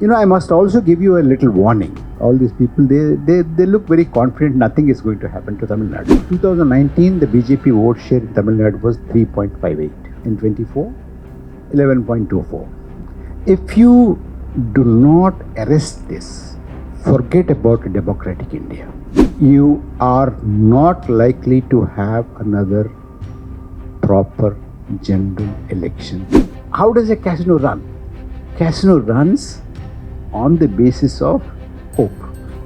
I must also give you a little warning. All these people, they look very confident nothing is going to happen to Tamil Nadu. 2019, the BJP vote share in Tamil Nadu was 3.58. In 24, 11.24. If you do not arrest this, forget about a democratic India. You are not likely to have another proper general election. How does a casino run? Casino runs on the basis of hope.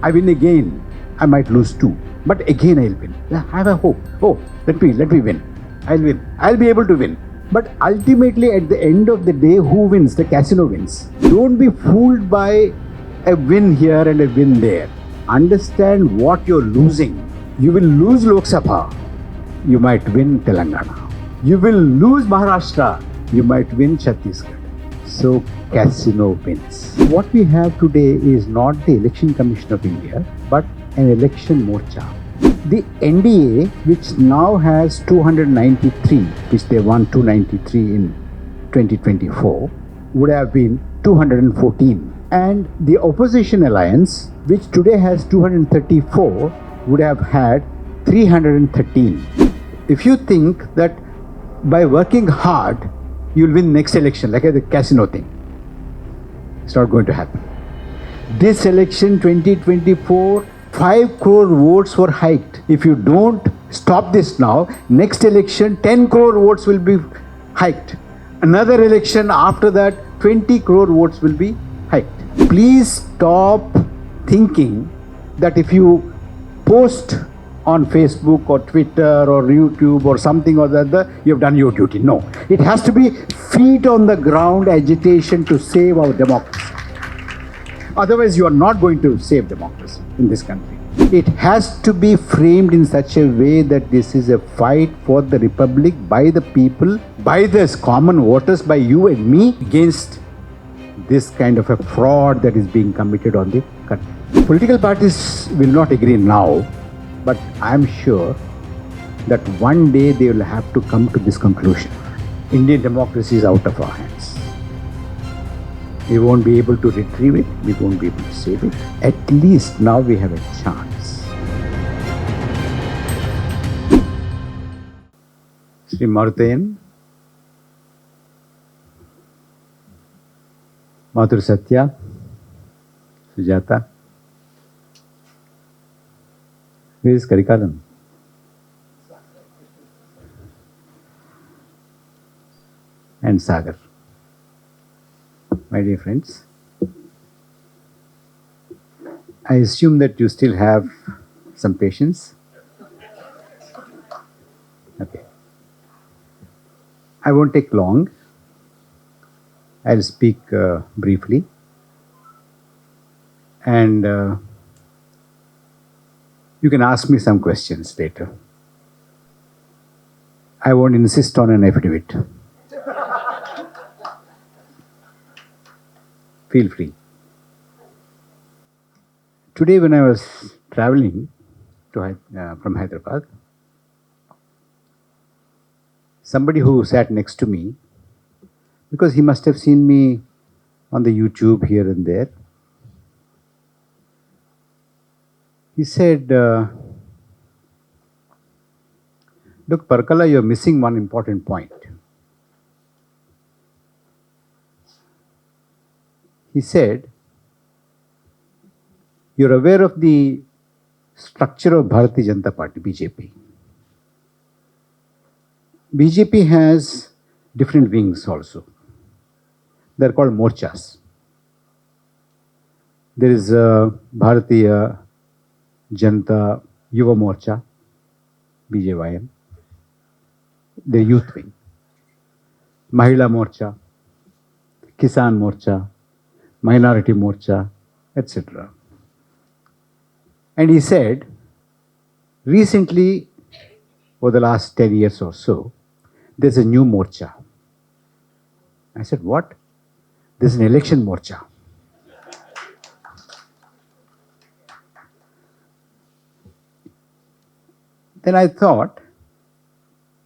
I win again, I might lose too, but again I'll win. I have a hope. Oh, let me win. I'll win. I'll be able to win. But ultimately, at the end of the day, who wins? The casino wins. Don't be fooled by a win here and a win there. Understand what you're losing. You will lose Lok Sabha. You might win Telangana. You will lose Maharashtra. You might win Chhattisgarh. So casino wins. What we have today is not the Election Commission of India, but an election mocha. The NDA, which now has 293, which they won 293 in 2024, would have been 214. And the opposition alliance, which today has 234, would have had 313. If you think that by working hard, you'll win next election, like the casino thing, it's not going to happen. This election, 2024, 5 crore votes were hiked. If you don't stop this now, next election, 10 crore votes will be hiked. Another election after that, 20 crore votes will be hiked. Please stop thinking that if you post on Facebook or Twitter or YouTube or something or the other, you have done your duty. No. It has to be feet on the ground agitation to save our democracy. Otherwise, you are not going to save democracy in this country. It has to be framed in such a way that this is a fight for the republic by the people, by the common voters, by you and me, against this kind of a fraud that is being committed on the country. Political parties will not agree now, but I am sure that one day they will have to come to this conclusion. Indian democracy is out of our hands. We won't be able to retrieve it. We won't be able to save it. At least now we have a chance. Sri Marutayan, Mathur Satya, Sujata. Where is Karikalan? And Sagar. My dear friends, I assume that you still have some patience. Okay. I won't take long. I'll speak briefly. And you can ask me some questions later. I won't insist on an affidavit. Feel free. Today when I was traveling from Hyderabad, somebody who sat next to me, because he must have seen me on the YouTube here and there, he said, look, Parakala, you're missing one important point. He said, you're aware of the structure of Bharatiya Janata Party, BJP. BJP has different wings also. They're called morchas. There is Bharatiya Janata Yuva Morcha, BJYM, the youth wing. Mahila Morcha, Kisan Morcha, Minority Morcha, etc. And he said, recently, over the last 10 years or so, there's a new morcha. I said, what? There's an election morcha. Then I thought,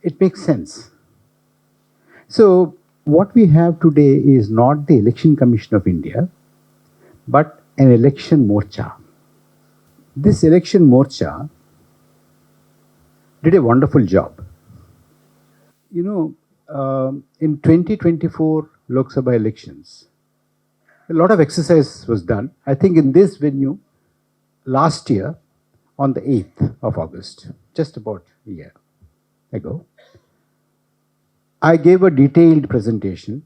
it makes sense. So, what we have today is not the Election Commission of India, but an election morcha. This election morcha did a wonderful job. You know, in 2024 Lok Sabha elections, a lot of exercise was done. I think in this venue, last year, on the 8th of August, just about a year ago, I gave a detailed presentation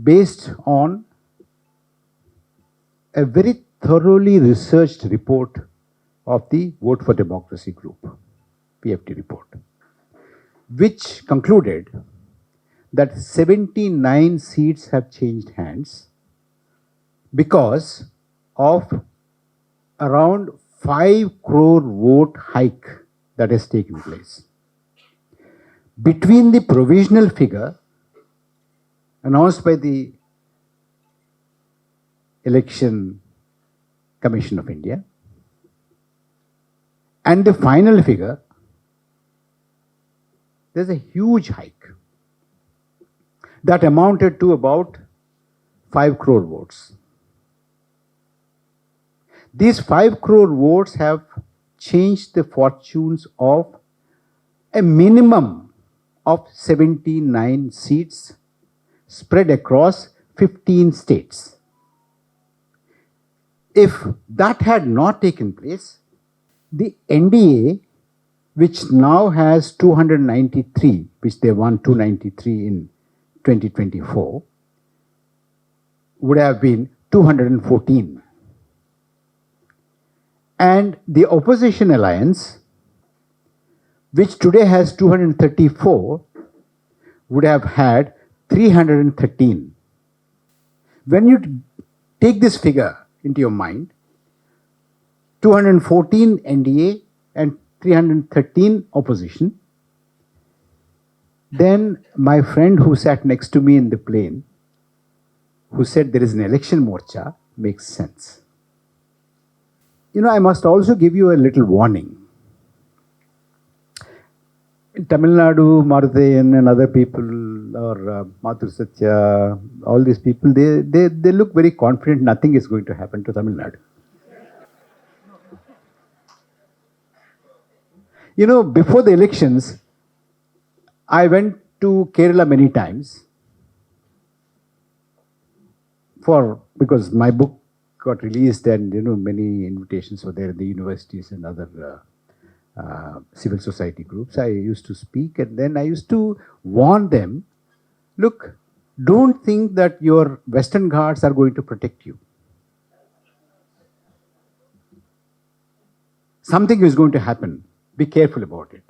based on a very thoroughly researched report of the Vote for Democracy group, PFD report, which concluded that 79 seats have changed hands because of around 5 crore vote hike that has taken place. Between the provisional figure announced by the Election Commission of India and the final figure, there's a huge hike that amounted to about 5 crore votes. These 5 crore votes have changed the fortunes of a minimum of 79 seats spread across 15 states. If that had not taken place, the NDA, which now has 293, which they won 293 in 2024, would have been 214. And the opposition alliance, which today has 234, would have had 313. When you take this figure into your mind, 214 NDA and 313 opposition, then my friend who sat next to me in the plane, who said there is an election morcha, makes sense. You know, I must also give you a little warning. In Tamil Nadu, Maruthayan and other people, or Mathur Satya, all these people, they look very confident nothing is going to happen to Tamil Nadu. You know, before the elections, I went to Kerala many times because my book got released and, you know, many invitations were there in the universities and other civil society groups. I used to speak and then I used to warn them, look, don't think that your Western Ghats are going to protect you. Something is going to happen. Be careful about it.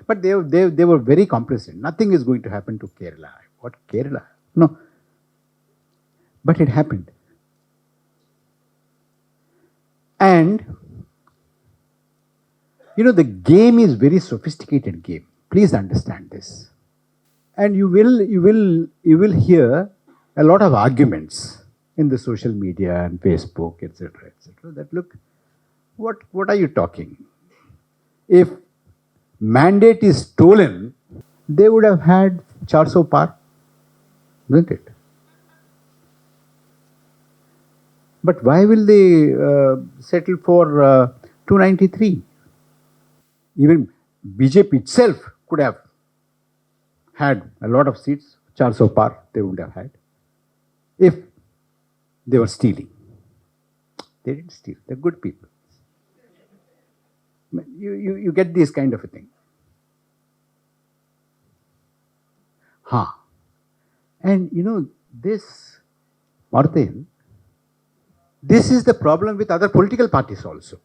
But they were very complacent. Nothing is going to happen to Kerala. What, Kerala? No. But it happened. And, you know, the game is very sophisticated game. Please understand this. And you will hear a lot of arguments in the social media and Facebook, etc., that look, what are you talking? If mandate is stolen, they would have had 400 par, isn't it? But why will they settle for 293? Even BJP itself could have had a lot of seats, 400 par they would have had, if they were stealing. They didn't steal, they're good people. You get this kind of a thing. And you know, this, Martin, this is the problem with other political parties also.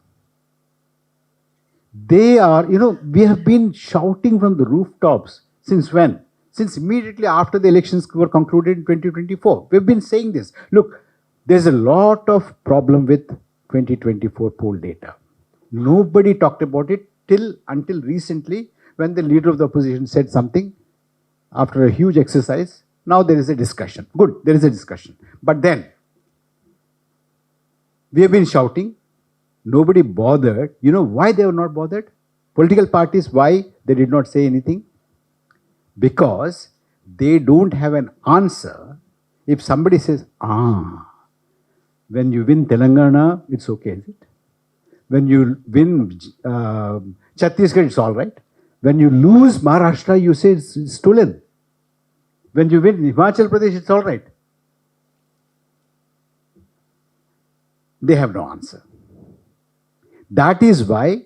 They are, you know, we have been shouting from the rooftops since when? Since immediately after the elections were concluded in 2024. We've been saying this. Look, there's a lot of problem with 2024 poll data. Nobody talked about it until recently when the leader of the opposition said something after a huge exercise. Now there is a discussion. Good, there is a discussion. But then, we have been shouting. Nobody bothered. You know why they were not bothered? Political parties, why they did not say anything? Because they don't have an answer If somebody says, when you win Telangana, it's okay, is it? When you win Chhattisgarh, it's all right. When you lose Maharashtra, you say it's stolen. When you win Himachal Pradesh, it's all right. They have no answer. That is why,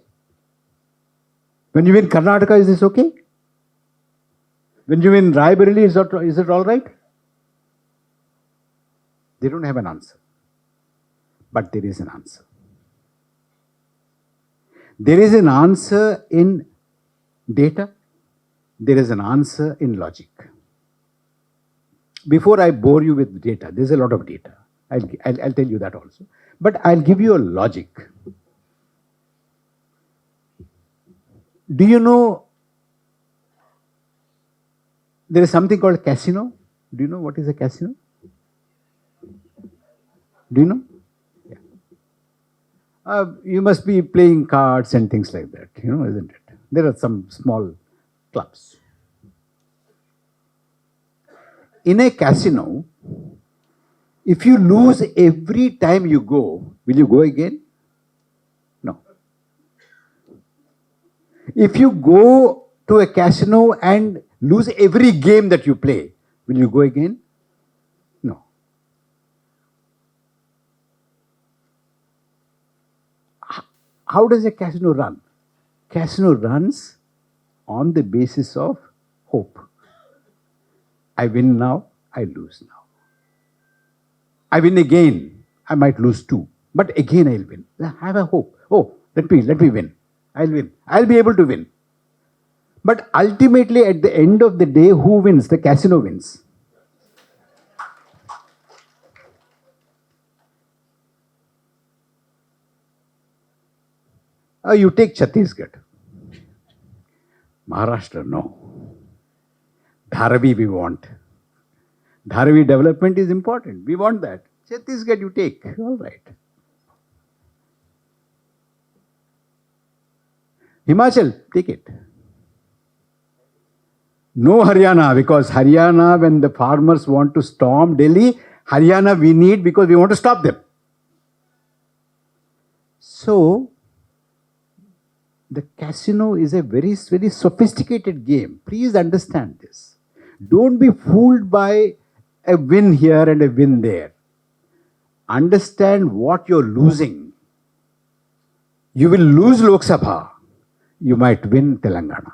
when you win Karnataka, is this okay? When you win Raebareli, is it all right? They don't have an answer. But there is an answer. There is an answer in data. There is an answer in logic. Before I bore you with data, there's a lot of data. I'll tell you that also. But I'll give you a logic. Do you know there is something called casino? Do you know what is a casino? Do you know? Yeah. You must be playing cards and things like that, isn't it? There are some small clubs. In a casino, if you lose every time you go, will you go again? No. If you go to a casino and lose every game that you play, will you go again? No. How does a casino run? Casino runs on the basis of hope. I win now, I lose now. I win again, I might lose too, but again I'll win. I have a hope. Oh, let me win. I'll win. I'll be able to win. But ultimately, at the end of the day, who wins? The casino wins. You take Chhattisgarh. Maharashtra, no. Dharavi we want. Dharavi development is important. We want that. Chhattisgarh you take. All right. Himachal, take it. No Haryana, because Haryana, when the farmers want to storm Delhi, Haryana we need because we want to stop them. So, the casino is a very, very sophisticated game. Please understand this. Don't be fooled by a win here and a win there. Understand what you're losing. You will lose Lok Sabha. You might win Telangana.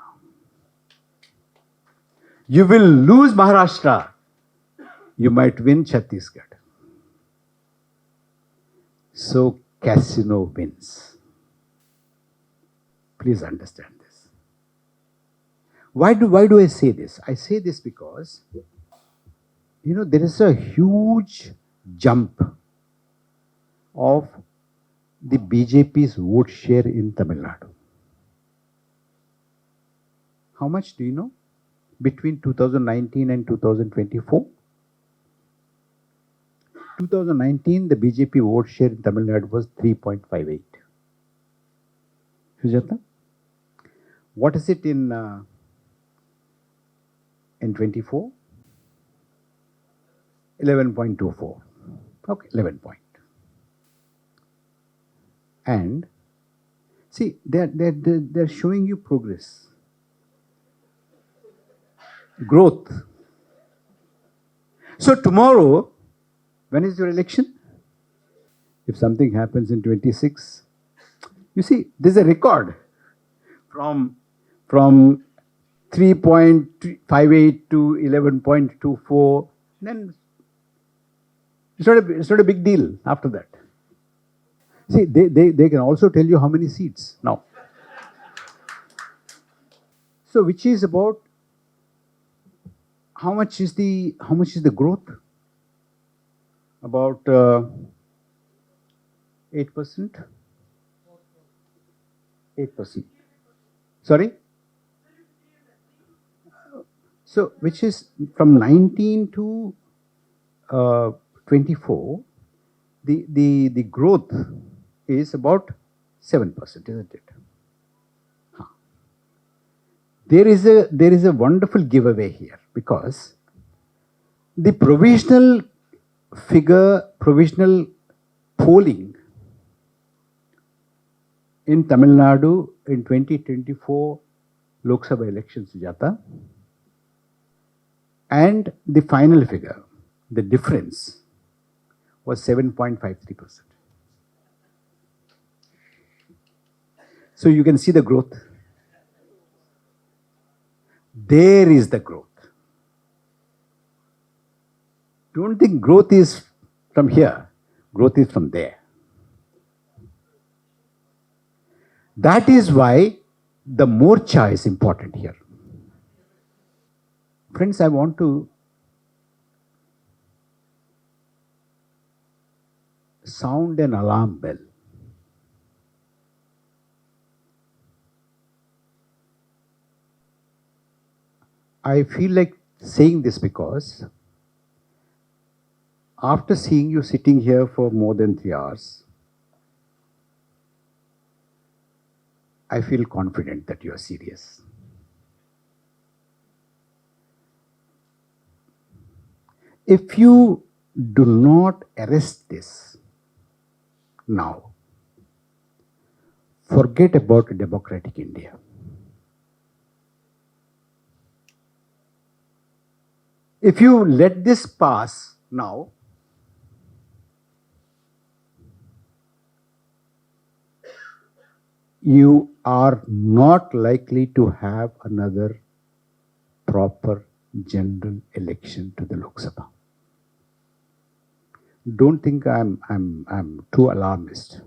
You will lose Maharashtra. You might win Chhattisgarh. So, casino wins. Please understand this. Why do I say this? I say this because, there is a huge jump of the BJP's vote share in Tamil Nadu. How much do you know? Between 2019 and 2024? 2019, the BJP vote share in Tamil Nadu was 3.58. Sujata? What is it in 24? 11.24. Okay, 11 point. And see, they're showing you progress. Growth. So tomorrow, when is your election? If something happens in 26, you see, there's a record from 3.58 to 11.24. Then it's not a big deal after that. See, they can also tell you how many seats now. So, which is about how much is the growth? About 8%. 8%. Sorry? So, which is from 19 to 24, the growth is about 7%, isn't it? Huh. There is a wonderful giveaway here, because the provisional figure provisional polling in Tamil Nadu in 2024 Lok Sabha elections jata, and the final figure, the difference, was 7.53%. So you can see the growth. There is the growth. Don't think growth is from here. Growth is from there. That is why the mocha is important here. Friends, I want to sound an alarm bell. I feel like saying this because after seeing you sitting here for more than 3 hours, I feel confident that you are serious. If you do not arrest this now, forget about a democratic India. If you let this pass now, you are not likely to have another proper general election to the Lok Sabha. Don't think I'm too alarmist.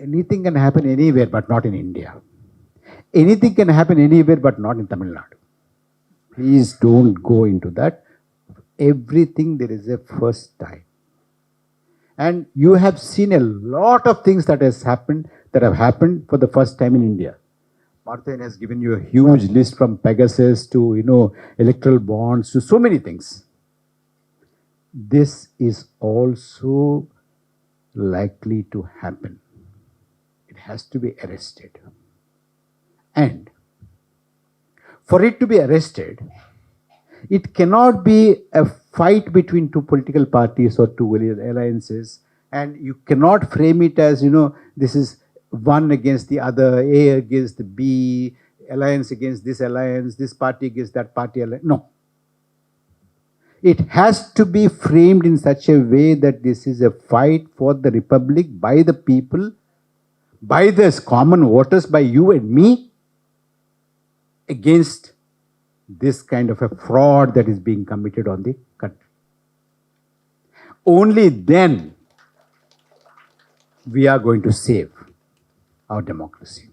Anything can happen anywhere, but not in India. Anything can happen anywhere, but not in Tamil Nadu. Please don't go into that. Everything there is a first time. And you have seen a lot of things that have happened for the first time in India. Martha has given you a huge list from Pegasus to, electoral bonds to so many things. This is also likely to happen. It has to be arrested. And for it to be arrested, it cannot be a fight between two political parties or two alliances, and you cannot frame it as, this is one against the other, A against the B, alliance against this alliance, this party against that party. No. It has to be framed in such a way that this is a fight for the republic by the people, by the common voters, by you and me, against this kind of a fraud that is being committed on the country. Only then we are going to save our democracy.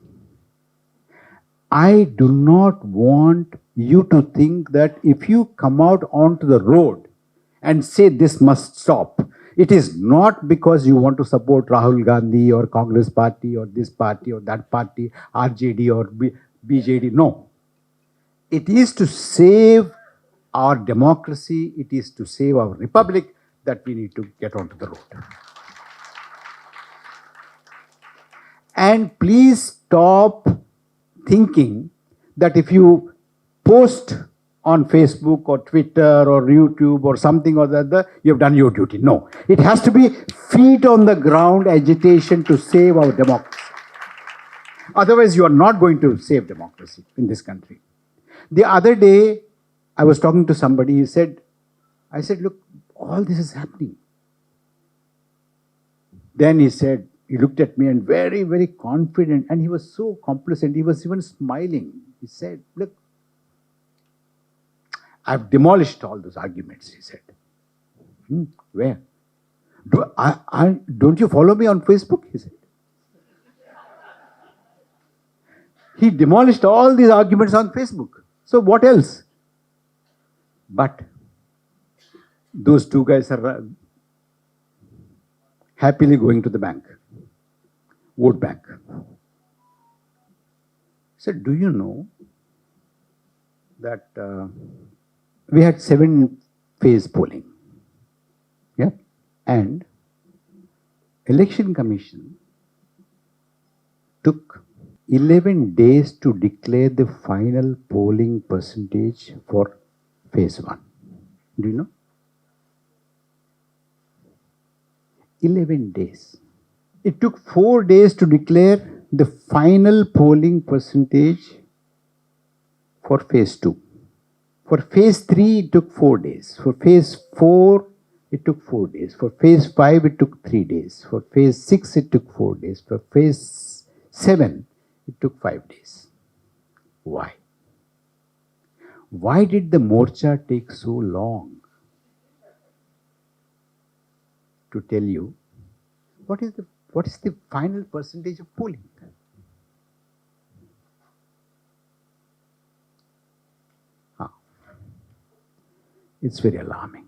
I do not want you to think that if you come out onto the road and say this must stop, it is not because you want to support Rahul Gandhi or Congress party or this party or that party, RJD or BJD. No. It is to save our democracy, it is to save our republic that we need to get onto the road. And please stop thinking that if you post on Facebook or Twitter or YouTube or something or the other, you have done your duty. No. It has to be feet on the ground agitation to save our democracy. Otherwise, you are not going to save democracy in this country. The other day, I was talking to somebody, I said, look, all this is happening. Then he looked at me and very, very confident, and he was so complacent, he was even smiling. He said, look, I've demolished all those arguments, he said. Where? Don't you follow me on Facebook? He said. He demolished all these arguments on Facebook. So what else? But those two guys are happily going to the bank, vote bank. So do you know that we had 7-phase polling? Yeah, and Election Commission took 11 days to declare the final polling percentage for phase 1. Do you know? 11 days. It took 4 days to declare the final polling percentage for phase 2. For phase 3, it took 4 days. For phase 4, it took 4 days. For phase 5, it took 3 days. For phase 6, it took 4 days. For phase 7, it took 5 days. Why? Why did the mocha take so long? To tell you, what is the final percentage of polling? It's very alarming.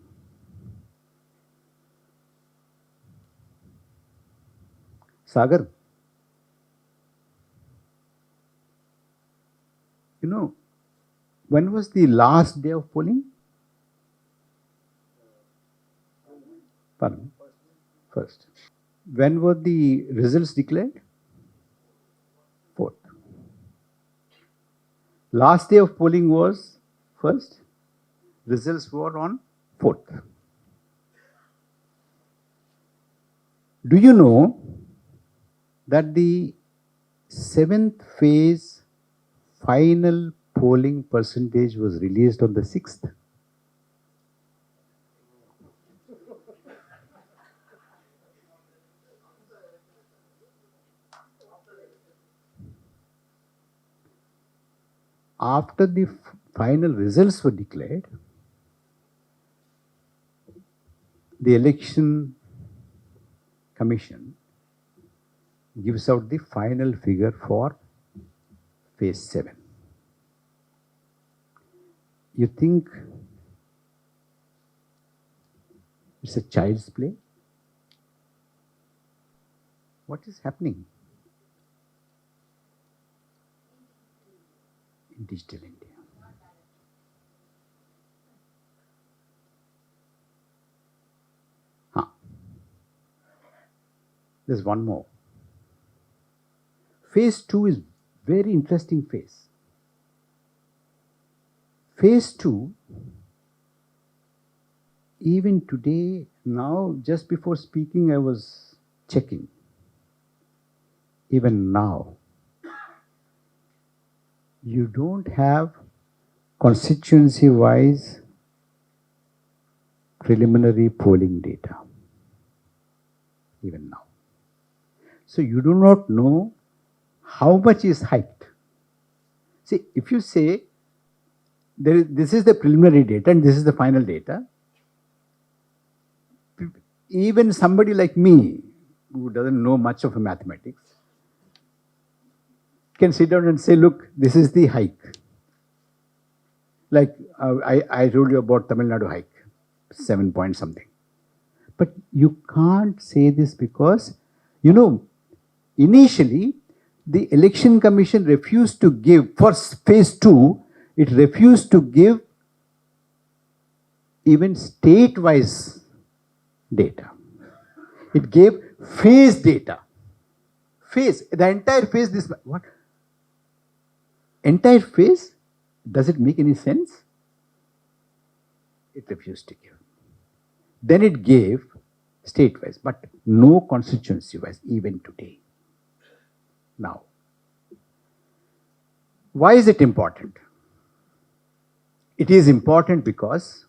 Sagar, you know, when was the last day of polling? Pardon? First. When were the results declared? 4th. Last day of polling was 1st. Results were on 4th. Do you know that the 7th phase final polling percentage was released on the 6th? After the final results were declared, the election commission gives out the final figure for phase 7. You think it's a child's play? What is happening in digital India? There's one more. Phase 2 is very interesting phase. Phase 2, even today, now, just before speaking, I was checking. Even now, you don't have constituency-wise preliminary polling data. Even now. So you do not know how much is hiked. See, if you say this is the preliminary data and this is the final data, even somebody like me, who doesn't know much of mathematics, can sit down and say, look, this is the hike. Like I told you about Tamil Nadu hike, 7 point something. But you can't say this because, you know, initially, the election commission refused to give, for phase 2, it refused to give even state-wise data. It gave phase data. Phase, the entire phase, this, what? Entire phase, does it make any sense? It refused to give. Then it gave state-wise, but no constituency-wise, even today. Now, why is it important? It is important because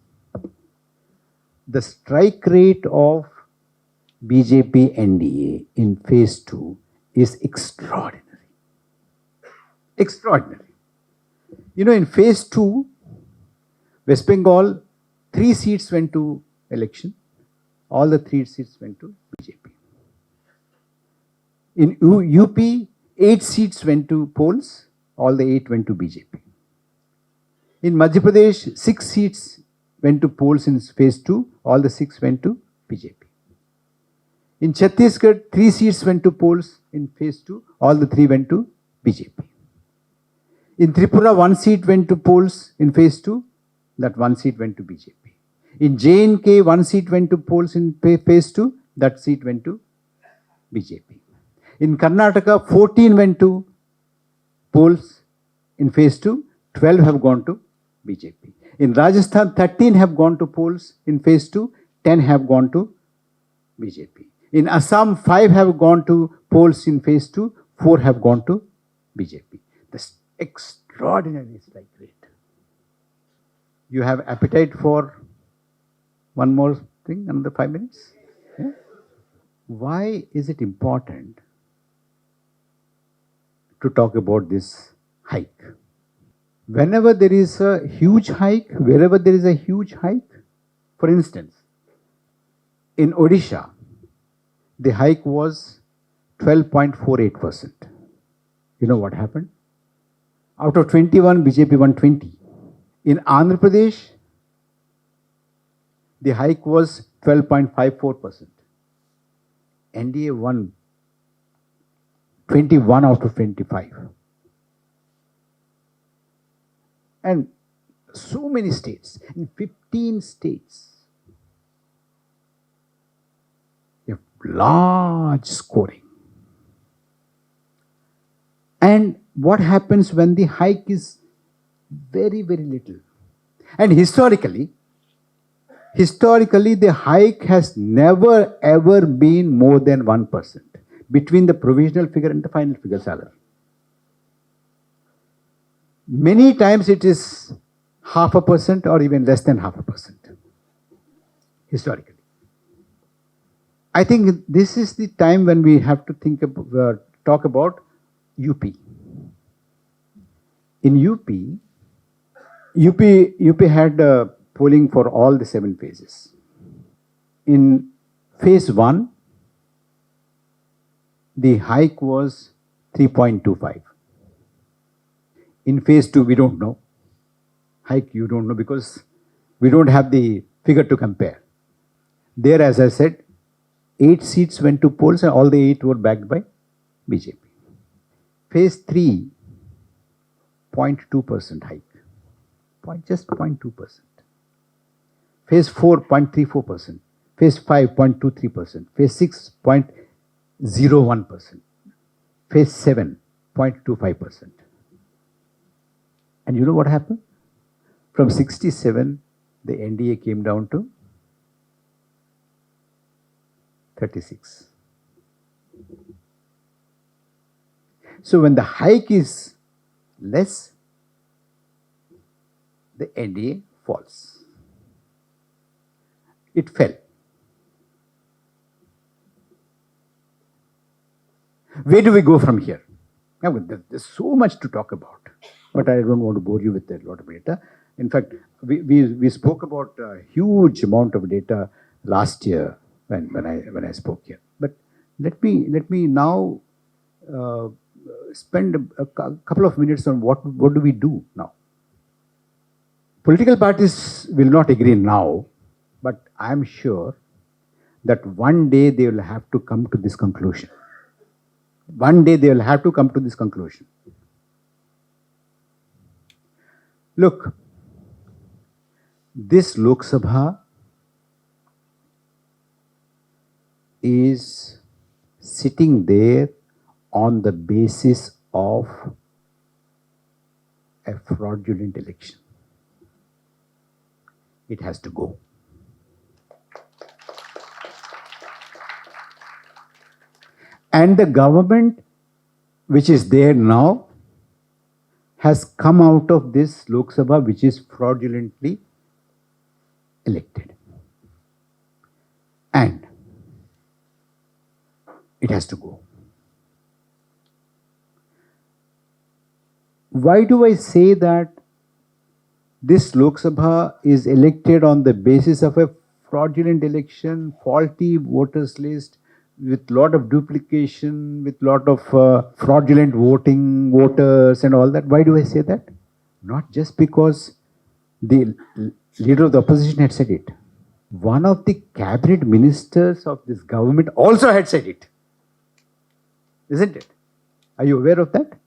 the strike rate of BJP NDA in phase 2 is extraordinary. Extraordinary. You know, in phase 2, West Bengal, 3 seats went to election. All the 3 seats went to BJP. In UP, 8 seats went to polls. All the 8 went to BJP. In Madhya Pradesh, 6 seats went to polls in phase 2. All the 6 went to BJP. In Chhattisgarh, 3 seats went to polls in phase 2. All the 3 went to BJP. In Tripura, 1 seat went to polls in phase 2. That 1 seat went to BJP. In J&K, 1 seat went to polls in phase 2. That seat went to BJP. In Karnataka, 14 went to polls in phase 2. 12 have gone to BJP. In Rajasthan, 13 have gone to polls in phase 2, 10 have gone to BJP. In Assam, 5 have gone to polls in phase 2, 4 have gone to BJP. That's extraordinary strike rate. You have appetite for one more thing, another 5 minutes? Yeah? Why is it important to talk about this hike? Whenever there is a huge hike, wherever there is a huge hike, for instance, in Odisha, the hike was 12.48%. You know what happened? Out of 21, BJP won 20. In Andhra Pradesh, the hike was 12.54%. NDA won 21 out of 25. And so many states, in 15 states, you have large scoring. And what happens when the hike is very, very little? And historically, the hike has never ever been more than 1% between the provisional figure and the final figure salary. Many times it is 0.5% or even less than 0.5%, historically. I think this is the time when we have to talk about UP. In UP had polling for all the 7 phases. In phase 1, the hike was 3.25. In phase 2, we don't know. Hike, you don't know because we don't have the figure to compare. There, as I said, 8 seats went to polls and all the 8 were backed by BJP. Phase 3, 0.2% hike. Just 0.2%. Phase 4, 0.34%. Phase 5, 0.23%. Phase 6, 0.01%. Phase 7, 0.25%. And you know what happened? From 67, the NDA came down to 36. So when the hike is less, the NDA falls. It fell. Where do we go from here? Now, there's so much to talk about, but I don't want to bore you with a lot of data. In fact, we spoke about a huge amount of data last year when I spoke here. But let me now spend a couple of minutes on what do we do now. Political parties will not agree now, but I'm sure that one day they will have to come to this conclusion. One day they will have to come to this conclusion. Look, this Lok Sabha is sitting there on the basis of a fraudulent election. It has to go. And the government which is there now has come out of this Lok Sabha which is fraudulently elected. And it has to go. Why do I say that this Lok Sabha is elected on the basis of a fraudulent election, faulty voters list, with lot of duplication, with lot of fraudulent voters and all that? Why do I say that? Not just because the leader of the opposition had said it. One of the cabinet ministers of this government also had said it. Isn't it? Are you aware of that?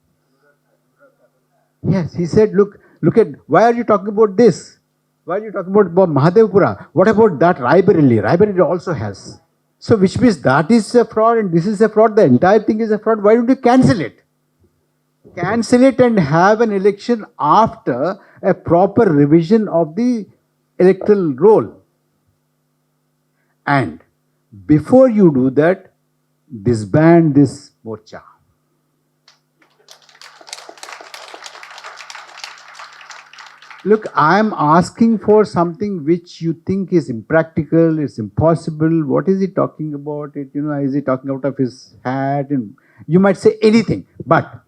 Yes, he said, look at, why are you talking about this? Why are you talking about Mahadevpura? What about that Raebareli? Raebareli also has. So which means that is a fraud and this is a fraud, the entire thing is a fraud. Why don't you cancel it? Cancel it and have an election after a proper revision of the electoral roll. And before you do that, disband this mocha. Look, I am asking for something which you think is impractical, it's impossible. What is he talking about? It, is he talking out of his hat? And you might say anything. But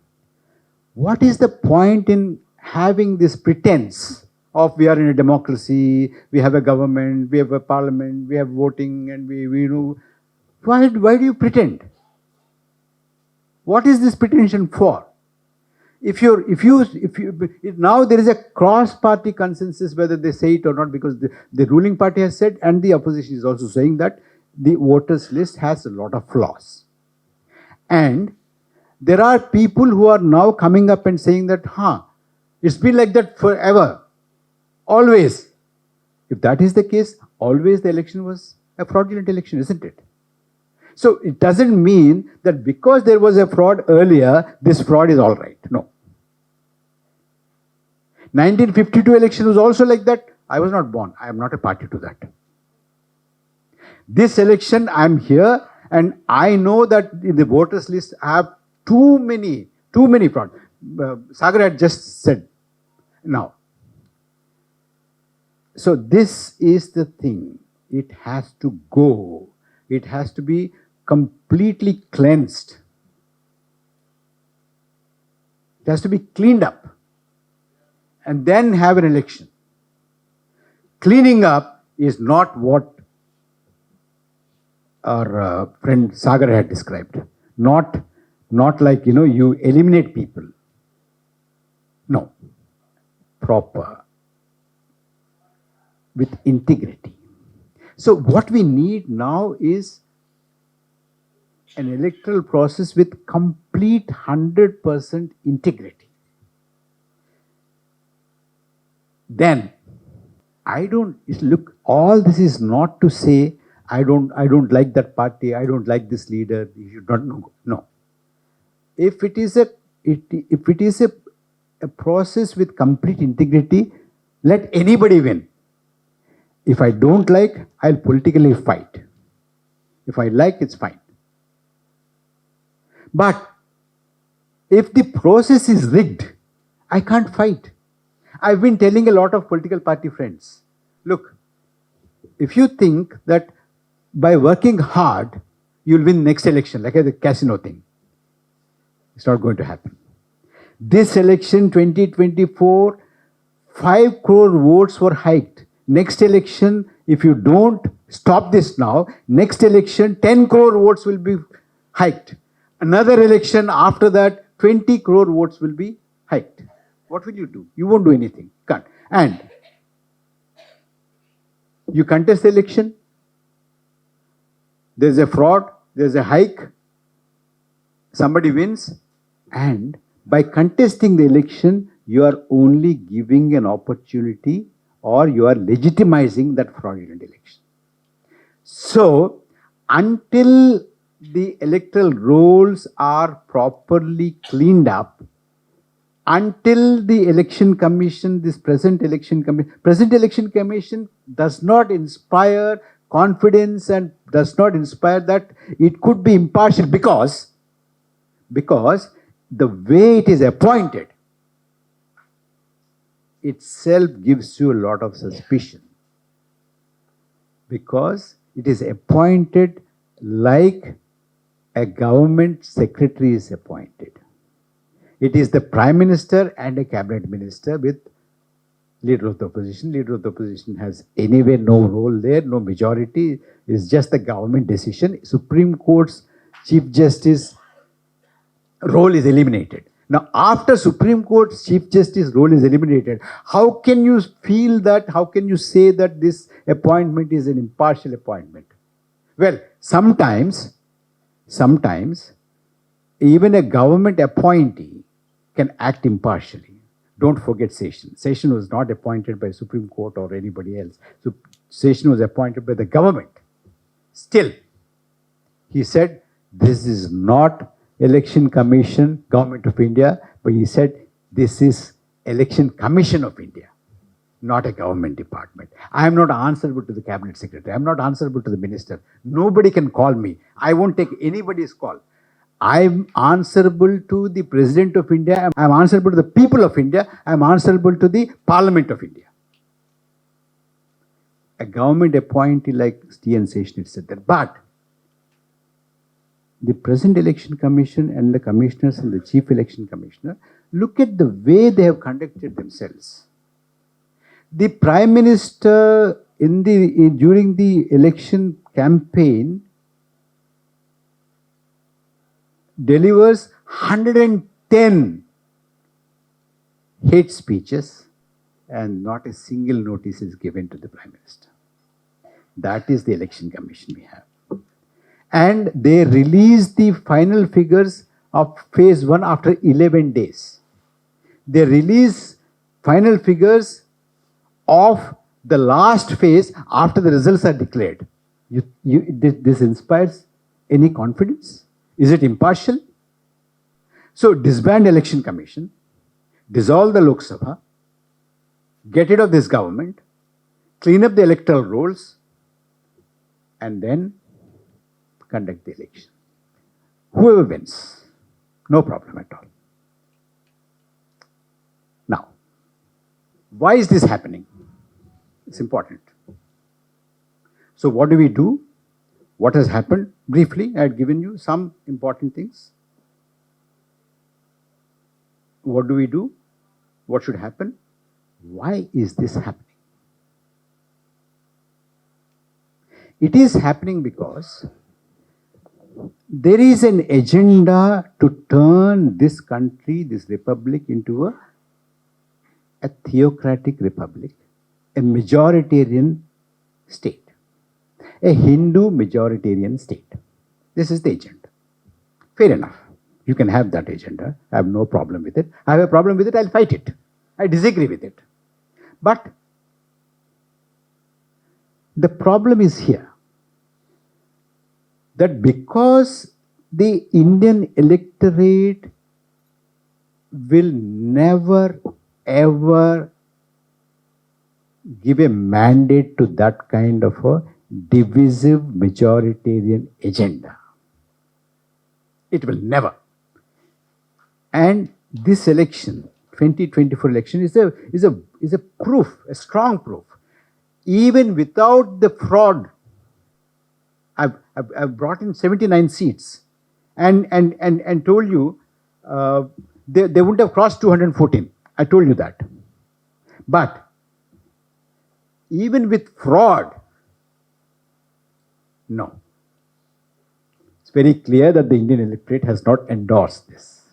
what is the point in having this pretense of we are in a democracy, we have a government, we have a parliament, we have voting, and we know. Why do you pretend? What is this pretension for? If you now there is a cross-party consensus whether they say it or not, because the ruling party has said and the opposition is also saying that the voters list has a lot of flaws. And there are people who are now coming up and saying that, it's been like that forever, always. If that is the case, always the election was a fraudulent election, isn't it? So it doesn't mean that because there was a fraud earlier, this fraud is all right. No. 1952 election was also like that. I was not born. I am not a party to that. This election, I am here, and I know that in the voters list I have too many fraud. Sagar had just said now. So this is the thing. It has to go. It has to be completely cleansed. It has to be cleaned up. And then have an election. Cleaning up is not what our friend Sagar had described. Not like, you eliminate people. No. Proper. With integrity. So what we need now is an electoral process with complete 100% integrity. Then, look, all this is not to say, I don't like that party, I don't like this leader, you should not know. No. If it is a process with complete integrity, let anybody win. If I don't like, I'll politically fight. If I like, it's fine. But if the process is rigged, I can't fight. I've been telling a lot of political party friends, look, if you think that by working hard, you'll win next election, like the casino thing, it's not going to happen. This election, 2024, 5 crore votes were hiked. Next election, if you don't stop this now, next election, 10 crore votes will be hiked. Another election after that, 20 crore votes will be hiked. What will you do? You won't do anything. Can't. And you contest the election, there's a fraud, there's a hike, somebody wins, and by contesting the election, you are only giving an opportunity or you are legitimizing that fraudulent election. So, until the electoral rolls are properly cleaned up, until the election commission, this present election commission does not inspire confidence and does not inspire that it could be impartial because the way it is appointed itself gives you a lot of suspicion, because it is appointed like a government secretary is appointed. It is the Prime Minister and a Cabinet Minister with Leader of the Opposition. Leader of the Opposition has anyway no role there, no majority. It's just the government decision. Supreme Court's Chief Justice role is eliminated. Now, after Supreme Court's Chief Justice role is eliminated, how can you feel that, how can you say that this appointment is an impartial appointment? Well, sometimes, even a government appointee can act impartially. Don't forget Session. Session was not appointed by Supreme Court or anybody else. So Session was appointed by the government. Still, he said, this is not Election Commission, Government of India, but he said this is Election Commission of India, not a government department. I am not answerable to the cabinet secretary. I am not answerable to the minister. Nobody can call me. I won't take anybody's call. I am answerable to the President of India. I am answerable to the people of India. I am answerable to the Parliament of India. A government appointee like T.N. Seshanit said that. But the present election commission and the commissioners and the chief election commissioner, look at the way they have conducted themselves. The Prime Minister during the election campaign delivers 110 hate speeches and not a single notice is given to the Prime Minister. That is the election commission we have. And they release the final figures of phase 1 after 11 days. They release final figures of the last phase after the results are declared. This inspires any confidence? Is it impartial? So disband election commission, dissolve the Lok Sabha, get rid of this government, clean up the electoral rolls, and then conduct the election. Whoever wins, no problem at all. Now, why is this happening? It's important. So what do we do? What has happened? Briefly, I had given you some important things. What do we do? What should happen? Why is this happening? It is happening because there is an agenda to turn this country, this republic, into a theocratic republic, a majoritarian state, a Hindu majoritarian state. This is the agenda. Fair enough. You can have that agenda. I have no problem with it. I have a problem with it, I'll fight it. I disagree with it. But the problem is here, that because the Indian electorate will never ever give a mandate to that kind of a divisive majoritarian agenda. It will never. And this election, 2024 election, is a proof, a strong proof. Even without the fraud, I've brought in 79 seats and told you they wouldn't have crossed 214. I told you that. But even with fraud, no. It's very clear that the Indian electorate has not endorsed this.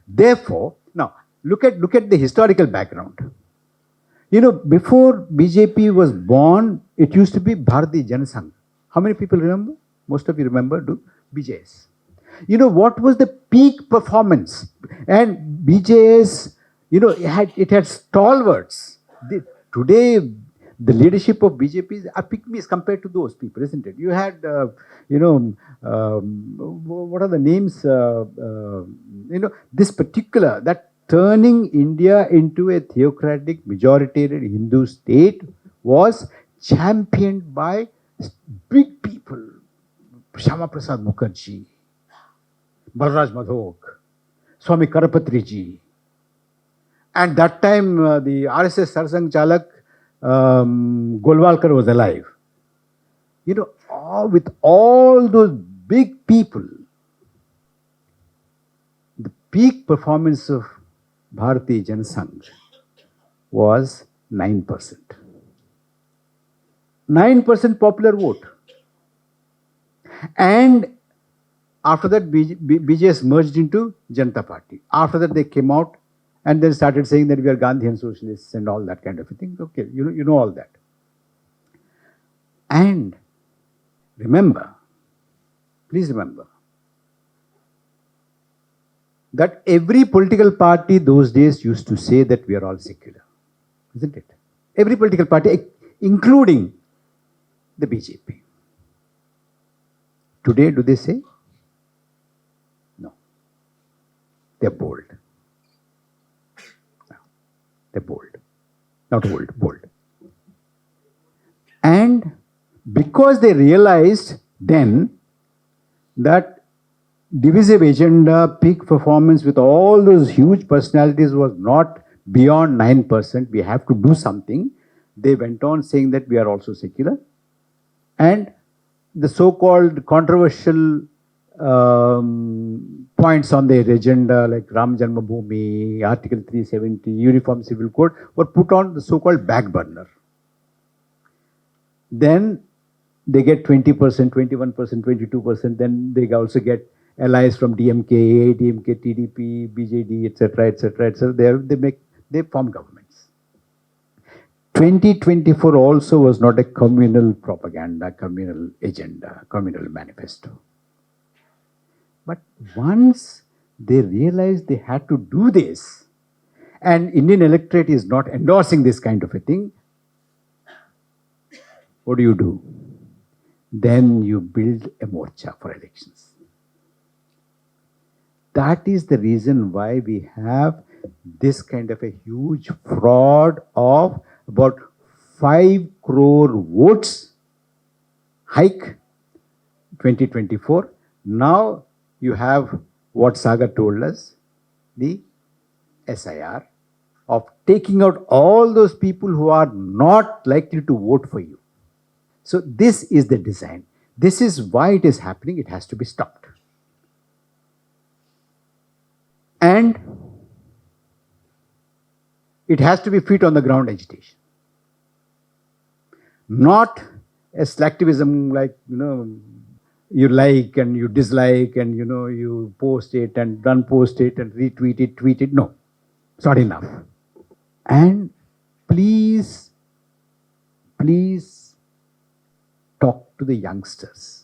Therefore, now look at the historical background. You know, before BJP was born, it used to be Bharatiya Janata Sangh. How many people remember? Most of you remember, do? BJS. You know, what was the peak performance? And BJS, you know, it had stalwarts. Today, the leadership of BJP are pygmies compared to those people, isn't it? You had, what are the names? This particular, that turning India into a theocratic, majoritarian Hindu state was championed by big people. Shyama Prasad Mukherjee, Balraj Madhok, Swami Karapatri ji. And that time, the RSS Sarsang Chalak, Golwalkar was alive. You know, with all those big people, the peak performance of Bharatiya Janata Sangh was 9%. 9% popular vote. And after that, BJS merged into Janata Party. After that, they came out and then started saying that we are Gandhian socialists and all that kind of a thing. Okay, you know all that. And remember, please remember, that every political party those days used to say that we are all secular. Isn't it? Every political party, including the BJP. Today, do they say? No. they're bold. They're bold. Not old, bold. And because they realized then that divisive agenda, peak performance with all those huge personalities was not beyond 9%, we have to do something. They went on saying that we are also secular. And the so-called controversial points on their agenda like Ram Janmabhoomi, Article 370, Uniform Civil Code were put on the so-called back burner. Then they get 20%, 21%, 22%. Then they also get allies from DMK, ADMK, TDP, BJD, etc., etc., etc. They form governments. 2024 also was not a communal propaganda, communal agenda, communal manifesto. But once they realized they had to do this, and Indian electorate is not endorsing this kind of a thing, what do? Then you build a mocha for elections. That is the reason why we have this kind of a huge fraud of about 5 crore votes hike 2024. Now you have what Sagar told us, the SIR of taking out all those people who are not likely to vote for you. So this is the design. This is why it is happening. It has to be stopped. And it has to be feet on the ground agitation. Not a slacktivism like, you like and you dislike and, you post it and unpost it and retweet it, tweet it. No, it's not enough. And please talk to the youngsters.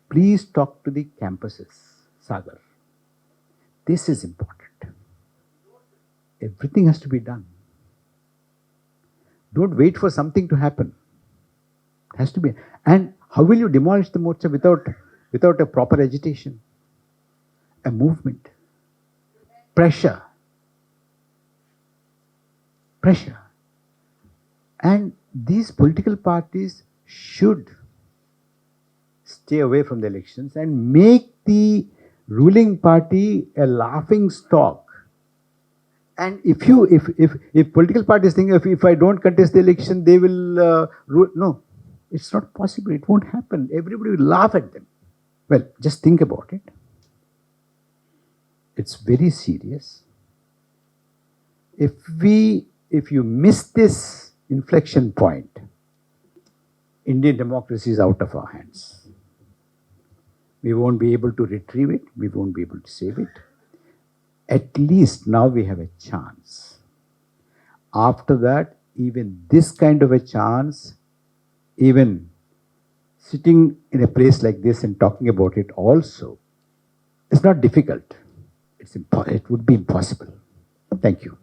Please talk to the campuses, Sagar. This is important. Everything has to be done. Don't wait for something to happen. It has to be. And how will you demolish the mocha without a proper agitation? A movement. Pressure. And these political parties should stay away from the elections and make the ruling party a laughing stock. And if political parties think if I don't contest the election, they will rule. No, it's not possible. It won't happen. Everybody will laugh at them. Well, just think about it. It's very serious. If you miss this inflection point, Indian democracy is out of our hands. We won't be able to retrieve it. We won't be able to save it. At least now we have a chance. After that, even this kind of a chance, even sitting in a place like this and talking about it also, it's not difficult. It would be impossible. Thank you.